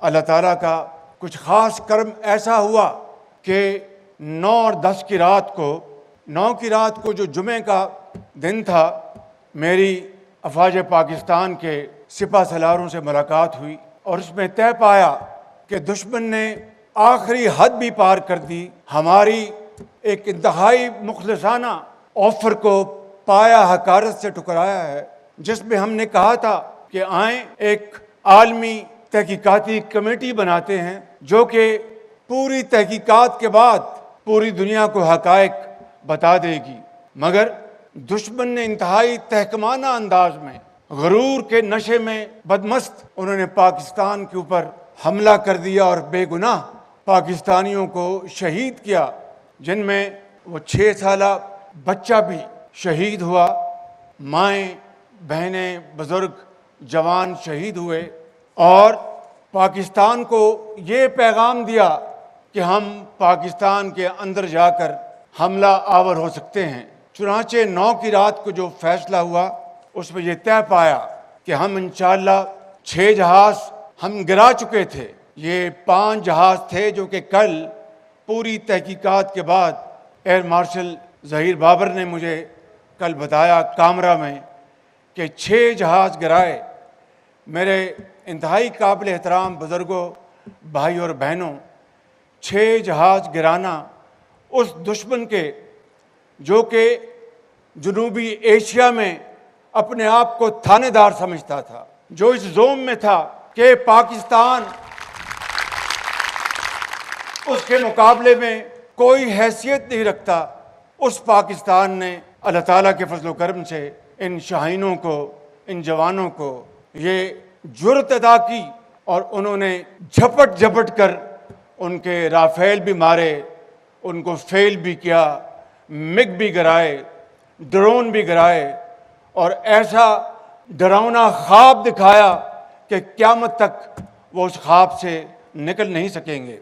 اللہ تعالیٰ کا کچھ خاص کرم ایسا ہوا کہ 9 اور 10 کی رات کو 9 کی رات کو جو جمعے کا دن تھا، میری افواج پاکستان کے سپہ سالاروں سے ملاقات ہوئی اور اس میں طے پایا کہ دشمن نے آخری حد بھی پار کر دی، ہماری ایک انتہائی مخلصانہ آفر کو پایا حقارت سے ٹکرایا ہے، جس میں ہم نے کہا تھا کہ آئیں ایک عالمی تحقیقاتی کمیٹی بناتے ہیں جو کہ پوری تحقیقات کے بعد پوری دنیا کو حقائق بتا دے گی، مگر دشمن نے انتہائی تحکمانہ انداز میں غرور کے نشے میں بدمست انہوں نے پاکستان کے اوپر حملہ کر دیا اور بے گناہ پاکستانیوں کو شہید کیا، جن میں وہ 6 سالہ بچہ بھی شہید ہوا، مائیں بہنیں بزرگ جوان شہید ہوئے، اور پاکستان کو یہ پیغام دیا کہ ہم پاکستان کے اندر جا کر حملہ آور ہو سکتے ہیں۔ چنانچہ 9 کی رات کو جو فیصلہ ہوا اس میں یہ طے پایا کہ ہم انشاءاللہ 6 جہاز ہم گرا چکے تھے، یہ 5 جہاز تھے جو کہ کل پوری تحقیقات کے بعد ایئر مارشل ظہیر بابر نے مجھے کل بتایا کامرہ میں کہ 6 جہاز گرائے۔ میرے انتہائی قابل احترام بزرگوں، بھائی اور بہنوں، 6 جہاز گرانا اس دشمن کے جو کہ جنوبی ایشیا میں اپنے آپ کو تھانے دار سمجھتا تھا، جو اس زوم میں تھا کہ پاکستان اس کے مقابلے میں کوئی حیثیت نہیں رکھتا، اس پاکستان نے اللہ تعالیٰ کے فضل و کرم سے ان شاہینوں کو، ان جوانوں کو یہ جرأت عطا کی اور انہوں نے جھپٹ جھپٹ کر ان کے رافیل بھی مارے، ان کو فیل بھی کیا، مگ بھی گرائے، ڈرون بھی گرائے، اور ایسا ڈراؤنا خواب دکھایا کہ قیامت تک وہ اس خواب سے نکل نہیں سکیں گے۔